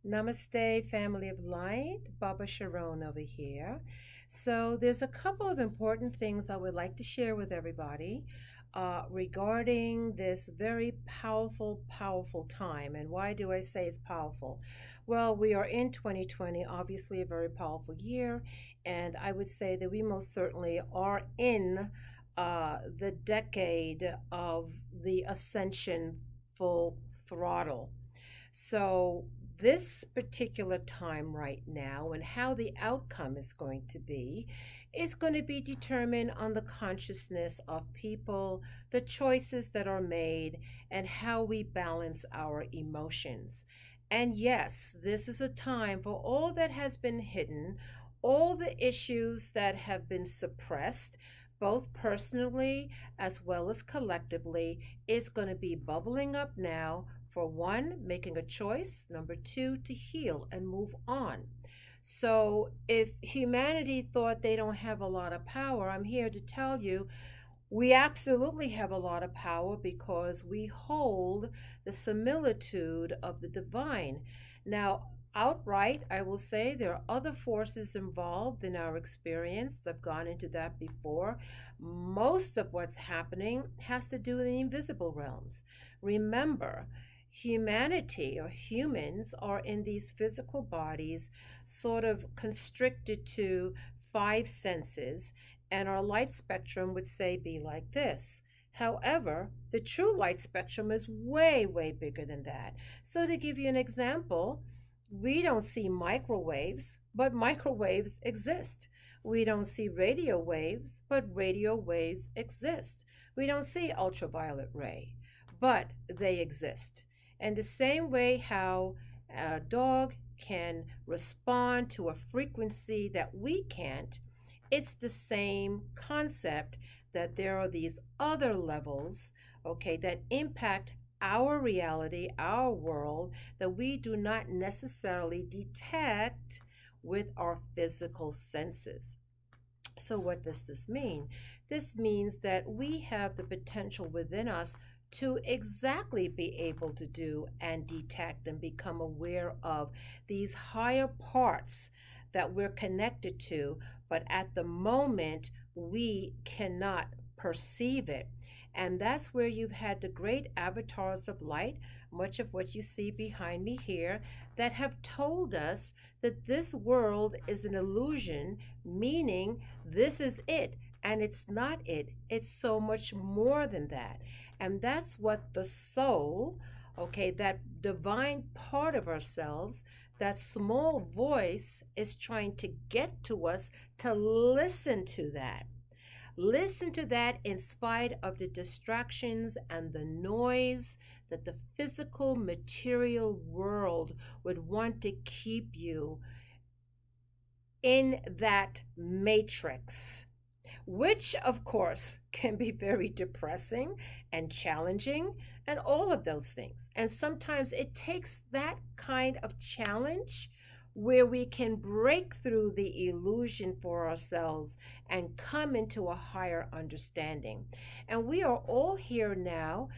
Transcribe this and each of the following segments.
Namaste, family of light. Baba Sharon over here. So, there's a couple of important things I would like to share with everybody regarding this very powerful, powerful time. And why do I say it's powerful? Well, we are in 2020, obviously a very powerful year. And I would say that we most certainly are in the decade of the ascension full throttle. So, this particular time right now and how the outcome is going to be is going to be determined on the consciousness of people, the choices that are made, and how we balance our emotions. And yes, this is a time for all that has been hidden, all the issues that have been suppressed, both personally as well as collectively, is going to be bubbling up now. For one, making a choice. Number two, to heal and move on. So if humanity thought they don't have a lot of power, I'm here to tell you we absolutely have a lot of power because we hold the similitude of the divine. Now, outright, I will say there are other forces involved in our experience. I've gone into that before. Most of what's happening has to do with the invisible realms. Remember, humanity or humans are in these physical bodies, sort of constricted to five senses, and our light spectrum would say be like this. However, the true light spectrum is way, way bigger than that. So to give you an example, we don't see microwaves, but microwaves exist. We don't see radio waves, but radio waves exist. We don't see ultraviolet ray, but they exist. And the same way how a dog can respond to a frequency that we can't, it's the same concept that there are these other levels, okay, that impact our reality, our world, that we do not necessarily detect with our physical senses. So what does this mean? This means that we have the potential within us to exactly be able to do and detect and become aware of these higher parts that we're connected to, but at the moment we cannot perceive it. And that's where you've had the great avatars of light, much of what you see behind me here, that have told us that this world is an illusion, meaning this is it. And it's not it. It's so much more than that. And that's what the soul, okay, that divine part of ourselves, that small voice is trying to get to us to listen to that. Listen to that in spite of the distractions and the noise that the physical material world would want to keep you in that matrix, which of course can be very depressing and challenging and all of those things. And sometimes it takes that kind of challenge where we can break through the illusion for ourselves and come into a higher understanding. And we are all here now,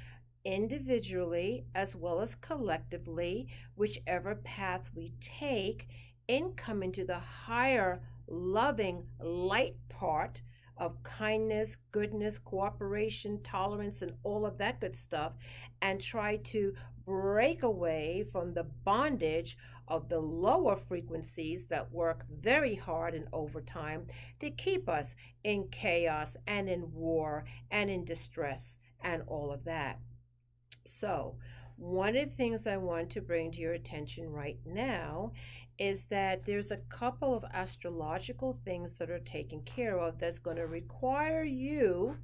individually as well as collectively, whichever path we take, in coming to the higher loving light part of kindness, goodness, cooperation, tolerance, and all of that good stuff, and try to break away from the bondage of the lower frequencies that work very hard and overtime to keep us in chaos and in war and in distress and all of that. So, one of the things I want to bring to your attention right now is that there's a couple of astrological things that are taken care of that's going to require you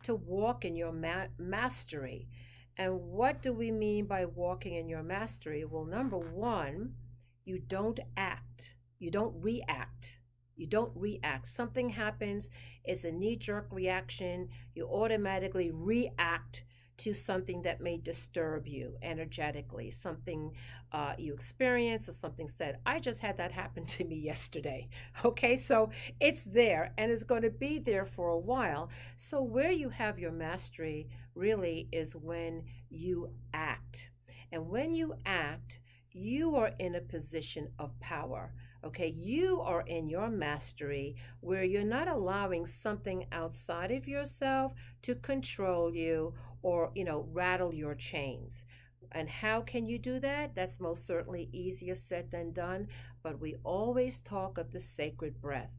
to walk in your mastery. And what do we mean by walking in your mastery? Well, number one, you don't act. You don't react. You don't react. Something happens, it's a knee-jerk reaction. You automatically react to something that may disturb you energetically, something you experience or something said. I just had that happen to me yesterday. Okay, so it's there and it's going to be there for a while. So where you have your mastery really is when you act. And when you act, you are in a position of power. Okay, you are in your mastery where you're not allowing something outside of yourself to control you or, rattle your chains. And how can you do that? That's most certainly easier said than done, but we always talk of the sacred breath.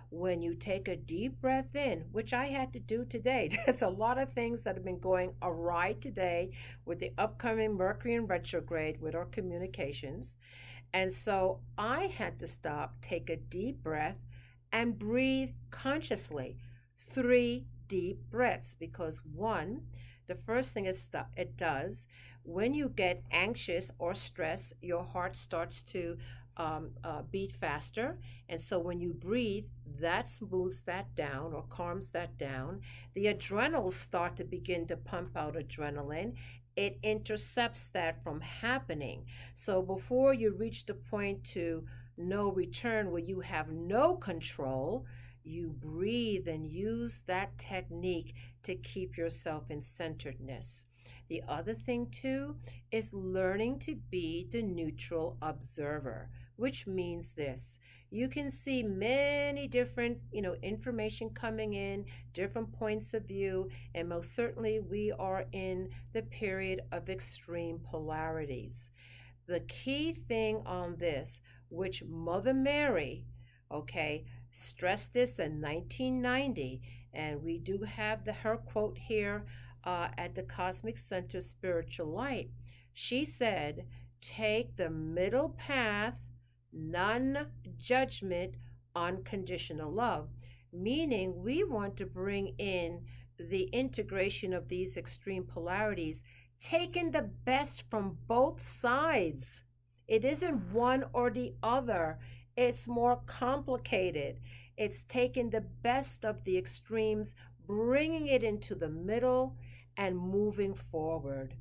When you take a deep breath in, which I had to do today, there's a lot of things that have been going awry today with the upcoming Mercury in retrograde with our communications. And so I had to stop, take a deep breath, and breathe consciously. 3 deep breaths, because one, the first thing it does, when you get anxious or stressed, your heart starts to beat faster. And so when you breathe, that smooths that down or calms that down. The adrenals start to begin to pump out adrenaline. It intercepts that from happening. So before you reach the point to no return where you have no control, you breathe and use that technique to keep yourself in centeredness. The other thing too is learning to be the neutral observer, which means this: you can see many different, information coming in, different points of view, and most certainly we are in the period of extreme polarities. The key thing on this, which Mother Mary, stressed this in 1990, and we do have her quote here at the Cosmic Center Spiritual Light. She said, "Take the middle path, non-judgment, unconditional love," meaning we want to bring in the integration of these extreme polarities, taking the best from both sides. It isn't one or the other. It's more complicated. It's taking the best of the extremes, bringing it into the middle, and moving forward.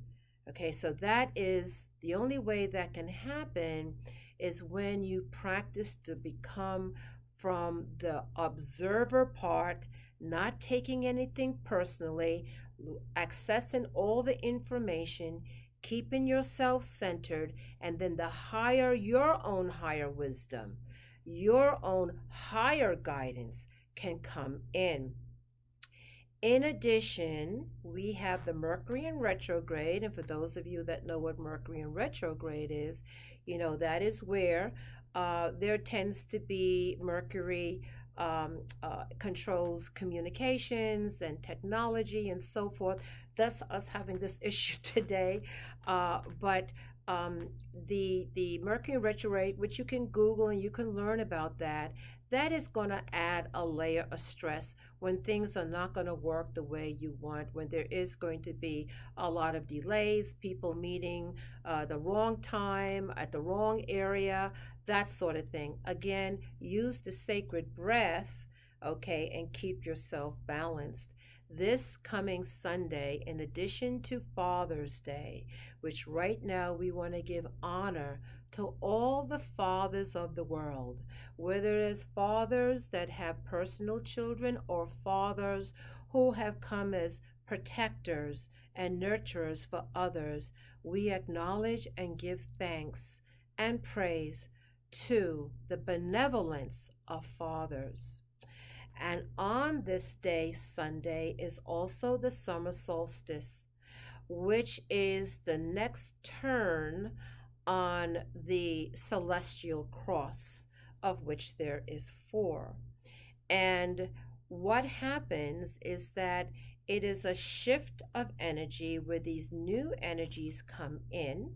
Okay, so that is the only way that can happen, is when you practice to become from the observer part, not taking anything personally, accessing all the information, keeping yourself centered, and then your own higher wisdom, your own higher guidance can come in. In addition, we have the Mercury in retrograde, and for those of you that know what Mercury in retrograde is, that is where there tends to be Mercury controls communications and technology and so forth. Thus, us having this issue today. But the Mercury in retrograde, which you can Google and you can learn about that is going to add a layer of stress when things are not going to work the way you want, when there is going to be a lot of delays, people meeting the wrong time at the wrong area, that sort of thing. Again, use the sacred breath, and keep yourself balanced. This coming Sunday, in addition to Father's Day, which right now we want to give honor to all the fathers of the world, whether it's fathers that have personal children or fathers who have come as protectors and nurturers for others, we acknowledge and give thanks and praise to the benevolence of fathers. And on this day, Sunday, is also the Summer Solstice, which is the next turn on the celestial cross, of which there is 4. And what happens is that it is a shift of energy where these new energies come in.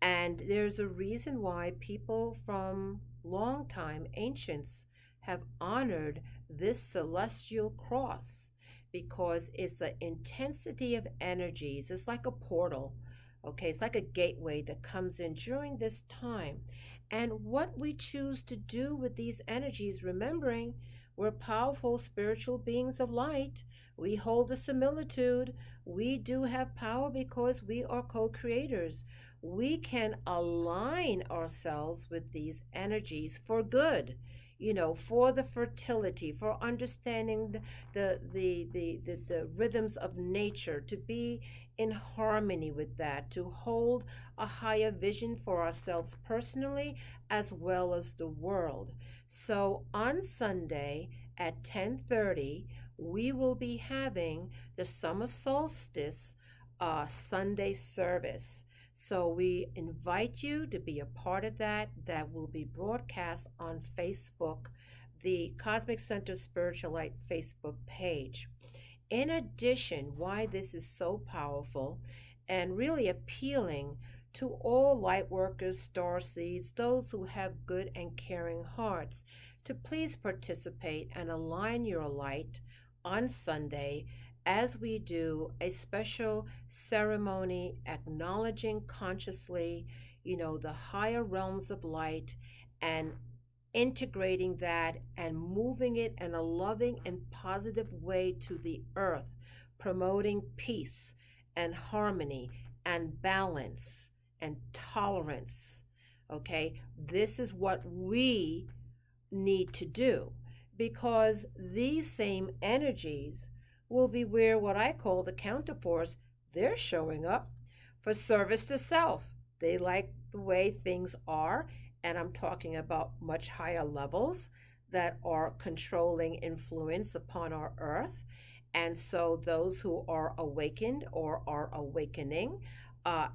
And there's a reason why people from long time, ancients, have honored this celestial cross, because it's an intensity of energies. It's like a portal. It's like a gateway that comes in during this time. And what we choose to do with these energies, remembering we're powerful spiritual beings of light, we hold a similitude. We do have power because we are co-creators. We can align ourselves with these energies for good. for the fertility, for understanding the rhythms of nature, to be in harmony with that, to hold a higher vision for ourselves personally as well as the world. So on Sunday at 10:30, we will be having the Summer Solstice Sunday service. So we invite you to be a part of that. That will be broadcast on Facebook, the Cosmic Center Spiritual Light Facebook page. In addition, why this is so powerful and really appealing to all light workers, star seeds, those who have good and caring hearts, to please participate and align your light on Sunday as we do a special ceremony acknowledging consciously, the higher realms of light, and integrating that and moving it in a loving and positive way to the earth, promoting peace and harmony and balance and tolerance. Okay, this is what we need to do, because these same energies will be where what I call the counterforce, they're showing up for service to self. They like the way things are, and I'm talking about much higher levels that are controlling influence upon our earth. And so those who are awakened or are awakening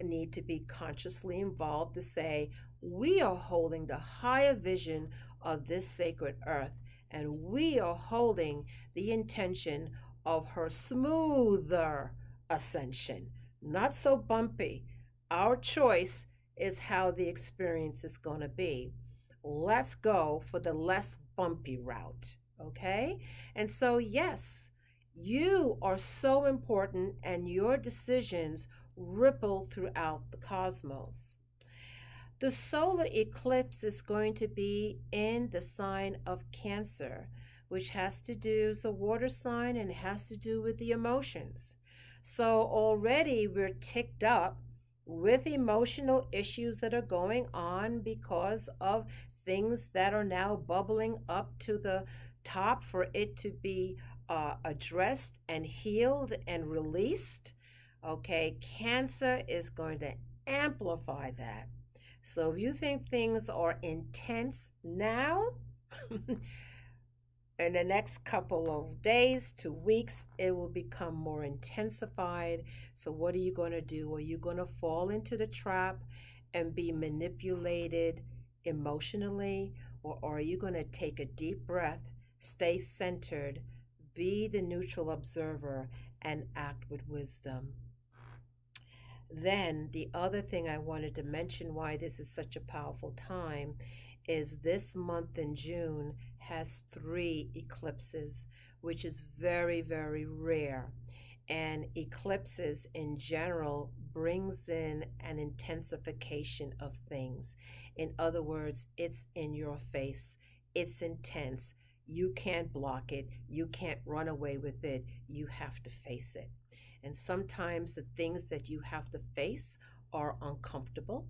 need to be consciously involved to say, we are holding the higher vision of this sacred earth, and we are holding the intention of her smoother ascension, not so bumpy. Our choice is how the experience is going to be. Let's go for the less bumpy route, okay? And so, yes, you are so important, and your decisions ripple throughout the cosmos. The solar eclipse is going to be in the sign of Cancer, which has to do, it's a water sign, and it has to do with the emotions. So already we're ticked up with emotional issues that are going on because of things that are now bubbling up to the top for it to be addressed and healed and released. Okay, Cancer is going to amplify that. So if you think things are intense now, in the next couple of days to weeks, it will become more intensified. So what are you going to do? Are you going to fall into the trap and be manipulated emotionally? Or are you going to take a deep breath, stay centered, be the neutral observer, and act with wisdom? Then the other thing I wanted to mention, why this is such a powerful time, is this month in June has 3 eclipses, which is very, very rare. And eclipses in general brings in an intensification of things. In other words, it's in your face. It's intense. You can't block it. You can't run away with it. You have to face it. And sometimes the things that you have to face are uncomfortable,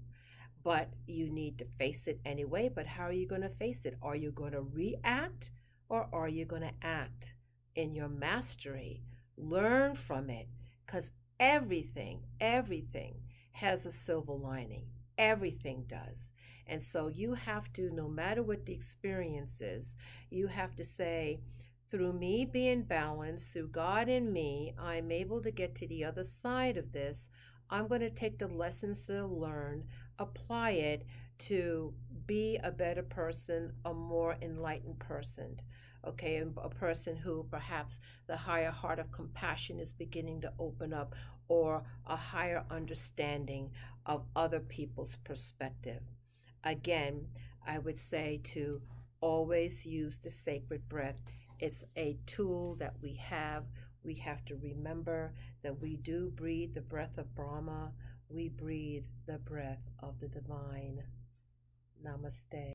but you need to face it anyway. But how are you going to face it? Are you going to react, or are you going to act in your mastery? Learn from it, because everything has a silver lining. Everything does. And so you have to, no matter what the experience is, you have to say, through me being balanced, through God in me, I'm able to get to the other side of this. I'm going to take the lessons that I learned, apply it to be a better person, a more enlightened person. Okay, a person who perhaps the higher heart of compassion is beginning to open up, or a higher understanding of other people's perspective. Again, I would say to always use the sacred breath. It's a tool that we have. We have to remember that we do breathe the breath of Brahma. We breathe the breath of the divine. Namaste.